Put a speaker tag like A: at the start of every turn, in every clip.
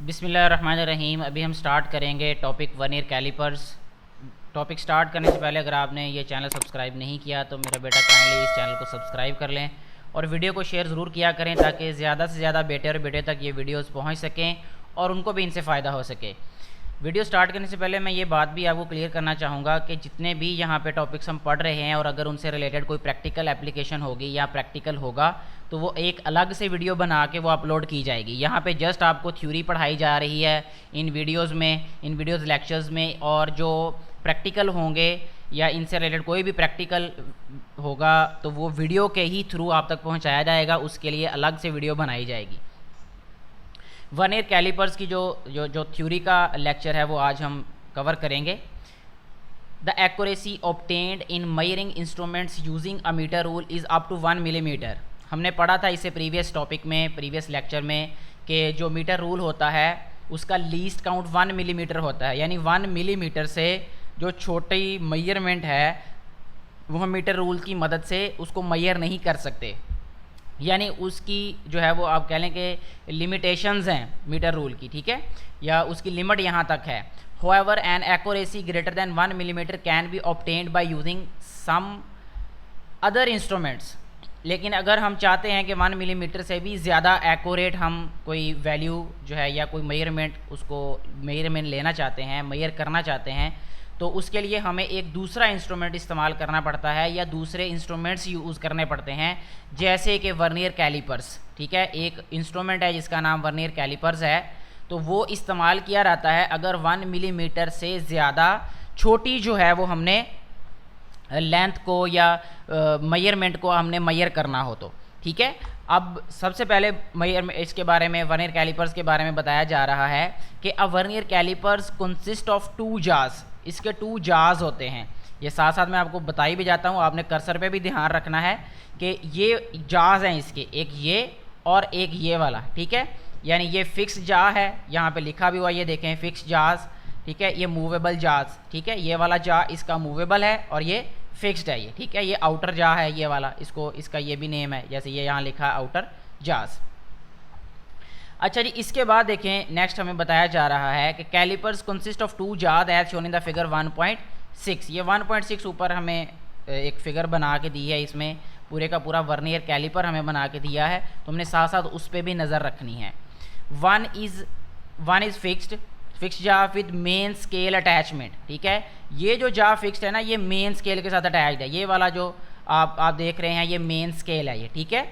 A: बिस्मिल्लाहिर्रहमानिर्रहीम। अभी हम स्टार्ट करेंगे topic vernier calipers. Topic start करने से पहले अगर आपने ये चैनल सब्सक्राइब नहीं किया तो मेरा बेटा काइंडली इस चैनल को सब्सक्राइब कर लें और वीडियो को शेयर ज़रूर किया करें ताकि ज़्यादा से ज़्यादा बेटे और बेटे तक ये वीडियोस पहुंच सकें और उनको भी इनसे फ़ायदा हो सके। वीडियो स्टार्ट करने से पहले मैं ये बात भी आपको क्लियर करना चाहूँगा कि जितने भी यहाँ पे टॉपिक्स हम पढ़ रहे हैं और अगर उनसे रिलेटेड कोई प्रैक्टिकल एप्लीकेशन होगी या प्रैक्टिकल होगा तो वो एक अलग से वीडियो बना के वो अपलोड की जाएगी। यहाँ पे जस्ट आपको थ्योरी पढ़ाई जा रही है इन वीडियोज़ लेक्चर्स में, और जो प्रैक्टिकल होंगे या इनसे रिलेटेड कोई भी प्रैक्टिकल होगा तो वो वीडियो के ही थ्रू आप तक पहुँचाया जाएगा, उसके लिए अलग से वीडियो बनाई जाएगी। वर्नियर कैलिपर्स की जो थ्योरी का लेक्चर है वो आज हम कवर करेंगे। The accuracy obtained in measuring instruments using a metre rule is up to 1 millimetre. हमने पढ़ा था इसे प्रीवियस टॉपिक में, प्रीवियस लेक्चर में, कि जो मीटर रूल होता है उसका लीस्ट काउंट 1 मिलीमीटर होता है, यानी 1 मिलीमीटर से जो छोटी मेजरमेंट है वो हम मीटर रूल की मदद से उसको मेजर नहीं कर सकते, यानी उसकी जो है वो आप कह लें कि लिमिटेशंस हैं मीटर रूल की, ठीक है, या उसकी लिमिट यहाँ तक है। However an accuracy greater than 1 millimetre can be obtained by using some other instruments. लेकिन अगर हम चाहते हैं कि 1 मिलीमीटर से भी ज़्यादा एक्यूरेट हम कोई वैल्यू जो है या कोई मेजरमेंट लेना चाहते हैं, मेजर करना चाहते हैं, तो उसके लिए हमें एक दूसरा इंस्ट्रूमेंट इस्तेमाल करना पड़ता है या दूसरे इंस्ट्रूमेंट्स यूज़ करने पड़ते हैं, जैसे कि वर्नियर कैलिपर्स। ठीक है, एक इंस्ट्रूमेंट है जिसका नाम वर्नियर कैलिपर्स है, तो वो इस्तेमाल किया जाता है अगर 1 मिलीमीटर से ज़्यादा छोटी जो है वो हमने लेंथ को या मेजरमेंट को हमने मेजर करना हो तो। ठीक है, अब सबसे पहले इसके बारे में, वर्नियर कैलिपर्स के बारे में बताया जा रहा है कि a vernier callipers consist of 2 जार्स। इसके 2 जार्स होते हैं, ये साथ साथ मैं आपको बताई भी जाता हूँ, आपने कर्सर पे भी ध्यान रखना है कि ये जार्स हैं इसके, एक ये और एक ये वाला। ठीक है, यानी ये फिक्स जार है, यहाँ पे लिखा भी हुआ ये देखें फिक्स जार्स। ठीक है, ये मूवेबल जार्स। ठीक है, ये वाला जार इसका मूवेबल है और ये फिक्स्ड है ये। ठीक है, ये आउटर जार है ये वाला, इसका ये भी नेम है, जैसे ये यहाँ लिखा है आउटर जार्स। अच्छा जी, इसके बाद देखें नेक्स्ट हमें बताया जा रहा है कि calipers consist of 2 jaws as shown in the figure 1.6। ये 1.6 ऊपर हमें एक फिगर बना के दी है, इसमें पूरे का पूरा वर्नियर कैलिपर हमें बना के दिया है, तो हमने साथ साथ उस पर भी नज़र रखनी है। One is fixed jar with main scale attachment. ठीक है, ये जो जार फिक्स्ड है ना, ये मेन स्केल के साथ अटैच्ड है। ये वाला जो आप देख रहे हैं ये मेन स्केल है ये। ठीक है,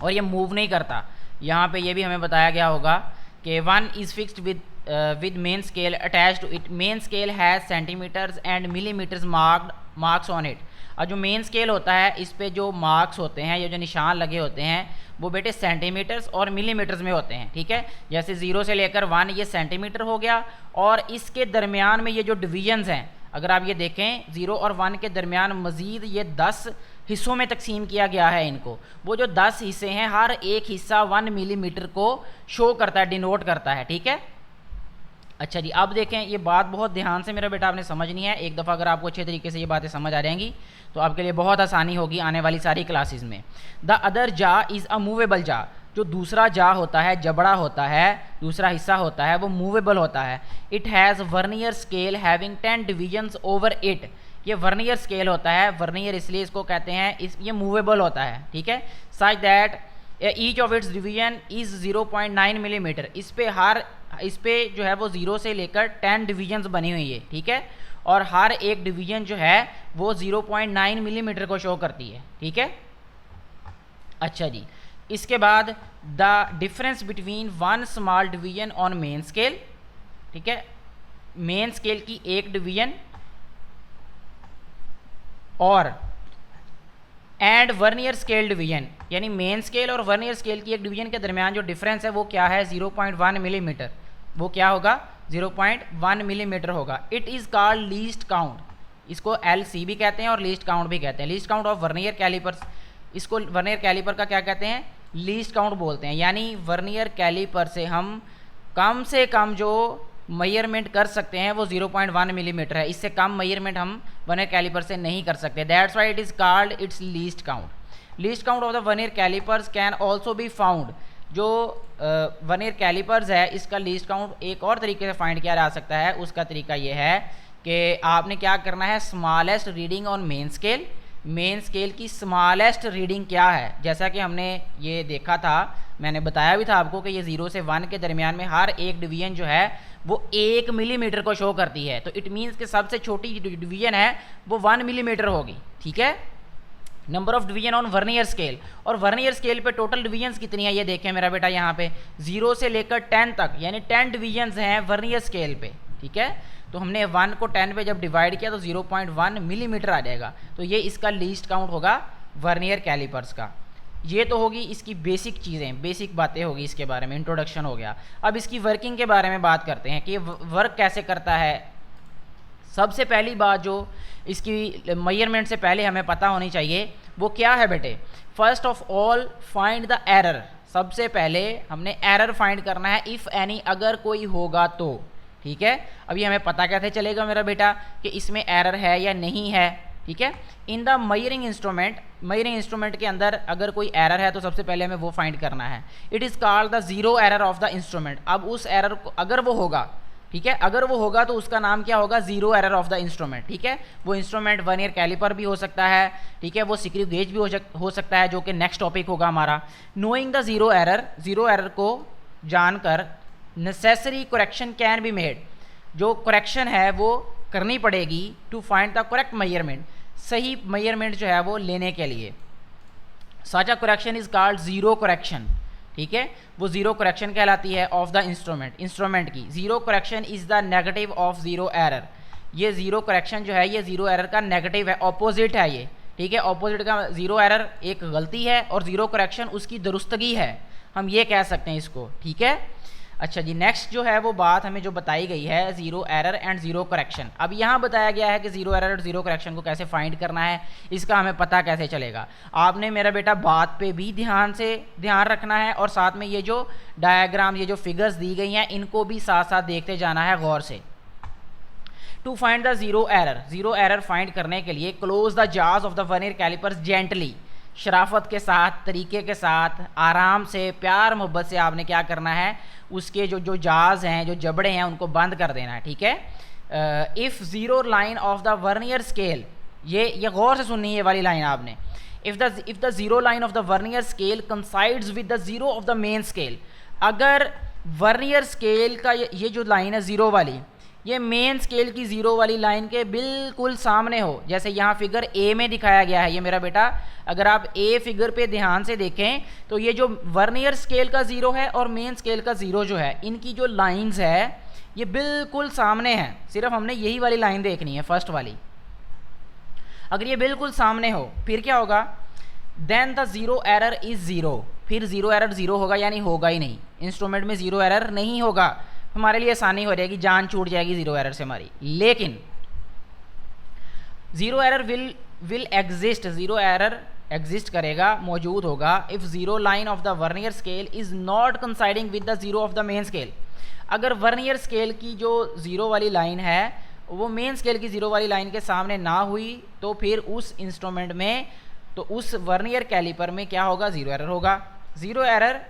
A: और ये मूव नहीं करता। यहाँ पे ये भी हमें बताया गया होगा कि 1 is fixed with main scale attach to it. Main scale has centimetres and millimetres marks on it. और जो मेन स्केल होता है इस पे जो मार्क्स होते हैं, ये जो निशान लगे होते हैं, वो बेटे सेंटीमीटर्स और मिलीमीटर्स में होते हैं। ठीक है, जैसे 0 से लेकर 1 ये सेंटीमीटर हो गया, और इसके दरमियान में ये जो डिवीजन्स हैं, अगर आप ये देखें 0 और 1 के दरमियान मज़ीद ये 10 हिस्सों में तकसीम किया गया है इनको। वो जो 10 हिस्से हैं, हर एक हिस्सा 1 मिलीमीटर को शो करता है, डिनोट करता है। ठीक है, अच्छा जी, अब देखें ये बात बहुत ध्यान से मेरा बेटा आपने समझनी है। एक दफ़ा अगर आपको अच्छे तरीके से ये बातें समझ आ जाएंगी तो आपके लिए बहुत आसानी होगी आने वाली सारी क्लासेस में। द अदर जा इज़ अ मूवेबल जा। जो दूसरा जा होता है, जबड़ा होता है, दूसरा हिस्सा होता है, वो मूवेबल होता है। It has vernier scale having 10 divisions over it. ये वर्नियर स्केल होता है, वर्नियर इसलिए इसको कहते हैं, ये मूवेबल होता है। ठीक है, such that each of its division is 0.9 millimetre. इस पे जो है वो 0 से लेकर 10 डिवीजन्स बनी हुई है। ठीक है, और हर एक डिवीजन जो है वो 0.9 मिलीमीटर को शो करती है। ठीक है, अच्छा जी, इसके बाद the difference between 1 small division on main scale. ठीक है, मेन स्केल की एक डिवीजन और एंड वर्नियर स्केल डिवीजन, यानी मेन स्केल और वर्नियर स्केल की एक डिवीजन के दरमियान जो डिफरेंस है वो क्या है, 0.1 मिलीमीटर। वो क्या होगा, 0.1 मिलीमीटर होगा। It is called least count. इसको LC भी कहते हैं और लीस्ट काउंट भी कहते हैं। Least count of vernier calipers, इसको वर्नियर कैलिपर का क्या कहते हैं, लीस्ट काउंट बोलते हैं। यानी वर्नियर कैलिपर से हम कम से कम जो मेजरमेंट कर सकते हैं वो 0.1 मिलीमीटर है। इससे कम मेजरमेंट हम वर्नियर कैलिपर से नहीं कर सकते। That's why it is called its least count. Least count of the vernier calipers can also be found. जो वर्नियर कैलिपर्स है इसका लीस्ट काउंट एक और तरीके से फाइंड किया जा सकता है। उसका तरीका ये है कि आपने क्या करना है, smallest reading on main scale, main scale की स्मॉलेस्ट रीडिंग क्या है। जैसा कि हमने ये देखा था, मैंने बताया भी था आपको कि ये 0 से 1 के दरमियान में हर एक डिवीजन जो है वो 1 मिलीमीटर को शो करती है। तो इट मीन्स कि सबसे छोटी डिवीजन है वो 1 मिलीमीटर होगी, ठीक है। Number of division on vernier scale, और वर्नियर स्केल पे टोटल डिवीजन्स कितनी है ये देखें मेरा बेटा, यहाँ पे 0 से लेकर 10 तक, यानी 10 डिवीजन्स हैं वर्नियर स्केल पे, ठीक है। तो हमने 1 को 10 पे जब डिवाइड किया तो 0.1 मिलीमीटर आ जाएगा। तो ये इसका लीस्ट काउंट होगा वर्नियर कैलिपर्स का। ये तो होगी इसकी बेसिक चीज़ें, बेसिक बातें होगी इसके बारे में, इंट्रोडक्शन हो गया। अब इसकी वर्किंग के बारे में बात करते हैं कि वर्क कैसे करता है। सबसे पहली बात जो इसकी मेजरमेंट से पहले हमें पता होनी चाहिए वो क्या है बेटे, first of all find the error. सबसे पहले हमने एरर फाइंड करना है, इफ़ एनी, अगर कोई होगा तो, ठीक है। अभी हमें पता कैसे चलेगा मेरा बेटा कि इसमें एरर है या नहीं है, ठीक है। In the measuring instrument, measuring instrument के अंदर अगर कोई एरर है तो सबसे पहले हमें वो फाइंड करना है। It is called the zero error of the instrument. अब उस एरर को अगर वो होगा, ठीक है, अगर वो होगा तो उसका नाम क्या होगा, zero error of the instrument, ठीक है। वो इंस्ट्रूमेंट वर्नियर कैलिपर भी हो सकता है, ठीक है, वो स्क्रू गेज भी हो सकता है, जो कि नेक्स्ट टॉपिक होगा हमारा। नोइंग द जीरो एरर को जानकर necessary correction can be made, जो करेक्शन है वो करनी पड़ेगी to find the correct measurement, सही मेजरमेंट जो है वो लेने के लिए। Such a correction is called zero correction, ठीक है, वो जीरो करेक्शन कहलाती है ऑफ द इंस्ट्रूमेंट की। Zero correction is the negative of zero error. ये जीरो करेक्शन जो है ये जीरो एरर का नेगेटिव है, ऑपोजिट है ये, ठीक है। ऑपोजिट का जीरो एरर एक गलती है और जीरो करेक्शन उसकी दुरुस्तगी है, हम ये कह सकते हैं इसको, ठीक है। अच्छा जी, नेक्स्ट जो है वो बात हमें जो बताई गई है, zero error and zero correction. अब यहाँ बताया गया है कि जीरो एरर और जीरो करेक्शन को कैसे फाइंड करना है, इसका हमें पता कैसे चलेगा। आपने मेरा बेटा बात पे भी ध्यान रखना है, और साथ में ये जो डायग्राम, ये जो फिगर्स दी गई हैं, इनको भी साथ साथ देखते जाना है गौर से। To find the zero error find करने के लिए close the jaws of the vernier calipers gently, शराफत के साथ, तरीके के साथ, आराम से, प्यार मोहब्बत से आपने क्या करना है, उसके जो जाज हैं, जो जबड़े हैं, उनको बंद कर देना है, ठीक है। If zero line of the vernier scale, ये गौर से सुननी है ये वाली लाइन आपने। If the zero line of the vernier scale coincides with the zero of the main scale, अगर वर्नियर स्केल का ये जो लाइन है ज़ीरो वाली, ये मेन स्केल की ज़ीरो वाली लाइन के बिल्कुल सामने हो, जैसे यहाँ फिगर ए में दिखाया गया है। ये मेरा बेटा अगर आप ए फिगर पे ध्यान से देखें तो ये जो वर्नियर स्केल का ज़ीरो है और मेन स्केल का ज़ीरो जो है, इनकी जो लाइंस है ये बिल्कुल सामने हैं। सिर्फ हमने यही वाली लाइन देखनी है, फर्स्ट वाली। अगर ये बिल्कुल सामने हो फिर क्या होगा, then the zero error is zero, फिर ज़ीरो एरर ज़ीरो होगा, यानी होगा ही नहीं। इंस्ट्रूमेंट में ज़ीरो एरर नहीं होगा, हमारे लिए आसानी हो जाएगी, जान छूट जाएगी ज़ीरो एरर से हमारी। लेकिन zero error will exist, zero error exist करेगा, मौजूद होगा, if zero line of the vernier scale is not coinciding with the zero of the main scale. अगर वर्नियर स्केल की जो ज़ीरो वाली लाइन है वो मेन स्केल की ज़ीरो वाली लाइन के सामने ना हुई तो फिर उस इंस्ट्रूमेंट में, तो उस वर्नियर कैलिपर में क्या होगा, ज़ीरो एरर होगा। Zero error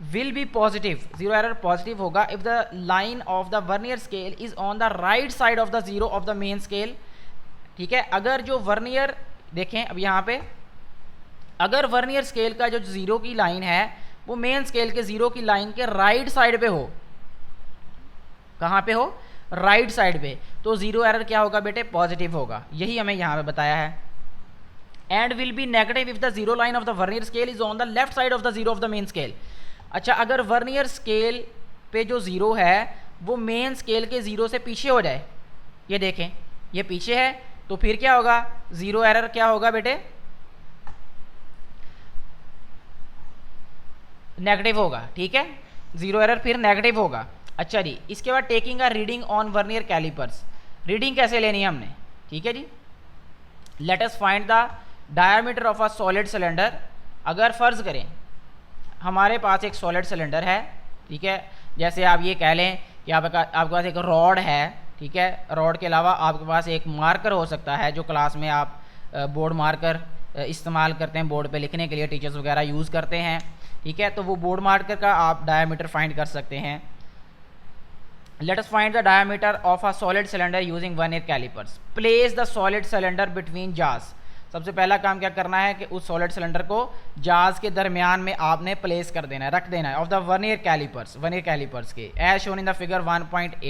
A: will be positive, zero error positive होगा if the line of the vernier scale is on the right side of the zero of the main scale, ठीक है। अगर जो vernier, देखें अब यहाँ पे, अगर वर्नियर स्केल का जो ज़ीरो की लाइन है वो मेन स्केल के ज़ीरो की लाइन के राइट साइड पे हो, कहाँ पे हो, राइट साइड पे, तो ज़ीरो एरर क्या होगा बेटे, पॉजिटिव होगा। यही हमें यहाँ पे बताया है। And will be negative if the zero line of the vernier scale is on the left side of the zero of the main scale. अच्छा, अगर वर्नियर स्केल पे जो ज़ीरो है वो मेन स्केल के ज़ीरो से पीछे हो जाए, ये देखें ये पीछे है, तो फिर क्या होगा, ज़ीरो एरर क्या होगा बेटे, नेगेटिव होगा, ठीक है। ज़ीरो एरर फिर नेगेटिव होगा। अच्छा जी, इसके बाद taking a reading on vernier callipers, reading कैसे लेनी है हमने, ठीक है जी। Let us find the diameter of a solid cylinder. अगर फ़र्ज़ करें हमारे पास एक सॉलिड सिलेंडर है, ठीक है, जैसे आप ये कह लें कि आपके पास एक रॉड है, ठीक है, रॉड के अलावा आपके पास एक मार्कर हो सकता है, जो क्लास में आप बोर्ड मार्कर इस्तेमाल करते हैं, बोर्ड पे लिखने के लिए टीचर्स वगैरह यूज़ करते हैं, ठीक है, तो वो बोर्ड मार्कर का आप डायामीटर फाइंड कर सकते हैं। Let us find the diameter of a solid cylinder using 1 एयर calipers. Place the solid cylinder between जार्स। सबसे पहला काम क्या करना है कि उस सॉलिड सिलेंडर को जार्स के दरमियान में आपने प्लेस कर देना है, रख देना है, ऑफ द 1 एयर कैलिपर्स के, as shown in the figure 1.8।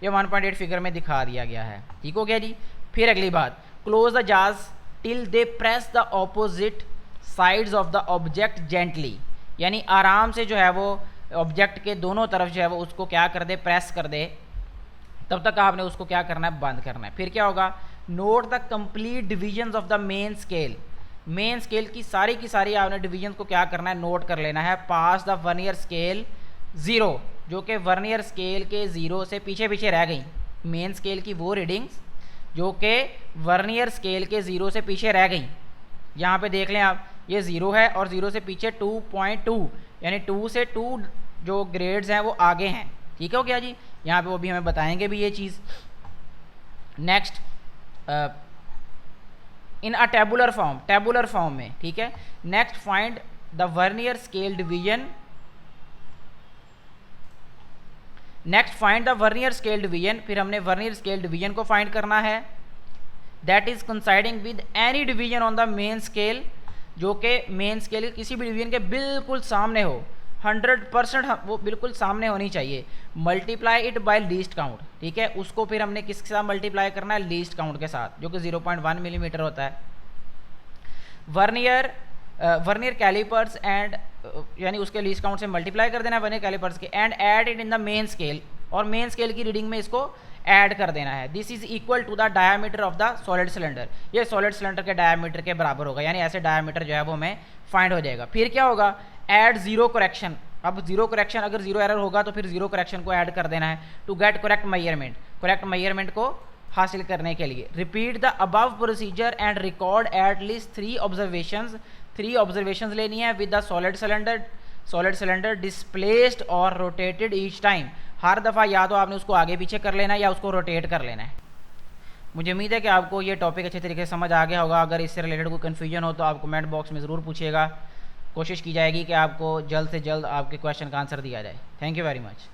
A: ये 1.8 फिगर में दिखा दिया गया है। ठीक हो गया जी। फिर अगली बात, close the jars till they press the opposite sides of the object gently, यानी आराम से जो है वो ऑब्जेक्ट के दोनों तरफ जो है वो उसको क्या कर दे, प्रेस कर दे, तब तक आपने उसको क्या करना है, बंद करना है। फिर क्या होगा, note the complete divisions of the main scale. Main scale की सारी आपने डिविजन को क्या करना है, नोट कर लेना है। पास द वर्नियर स्केल 0, जो कि वर्नियर स्केल के 0 से पीछे पीछे रह गई। मेन स्केल की वो रीडिंग्स जो कि वर्नियर स्केल के 0 से पीछे रह गई। यहाँ पे देख लें आप, ये 0 है और 0 से पीछे 2.2, यानी 2 से 2 जो ग्रेड्स हैं वो आगे हैं। ठीक हो गया जी। यहाँ पे वो भी हमें बताएंगे भी ये चीज़। Next, in a tabular form में, ठीक है। Next, find the vernier scale division. फिर हमने वर्नियर स्केल डिवीजन को फाइंड करना है, that is coinciding with any division on the main scale, जो कि मेन स्केल के किसी भी डिवीजन के बिल्कुल सामने हो, 100% वो बिल्कुल सामने होनी चाहिए। Multiply it by least count, ठीक है। उसको फिर हमने किसके साथ मल्टीप्लाई करना है, लीस्ट काउंट के साथ, जो कि 0.1 मिलीमीटर होता है। वर्नियर कैलिपर्स एंड, यानी उसके लीस्ट काउंट से मल्टीप्लाई कर देना है वर्नियर कैलिपर्स के, and add it in the main scale, और मेन स्केल की रीडिंग में इसको ऐड कर देना है। This is equal to the diameter of the solid cylinder. ये सॉलिड सिलेंडर के डायामीटर के बराबर होगा, यानी ऐसे डायामीटर जो है वो हमें फाइंड हो जाएगा। फिर क्या होगा, ऐड जीरो करेक्शन। अब जीरो करेक्शन, अगर जीरो एरर होगा तो फिर जीरो करेक्शन को ऐड कर देना है, टू गेट करेक्ट मेजरमेंट को हासिल करने के लिए। Repeat the above procedure and record at least 3 observations लेनी है with the solid cylinder displaced और रोटेटेड ईच टाइम। हर दफ़ा या तो आपने उसको आगे पीछे कर लेना है या उसको रोटेट कर लेना है। मुझे उम्मीद है कि आपको ये टॉपिक अच्छे तरीके से समझ आ गया होगा। अगर इससे रिलेटेड कोई कन्फ्यूजन हो तो आप कमेंट बॉक्स में ज़रूर पूछिएगा। कोशिश की जाएगी कि आपको जल्द से जल्द आपके क्वेश्चन का आंसर दिया जाए। Thank you very much.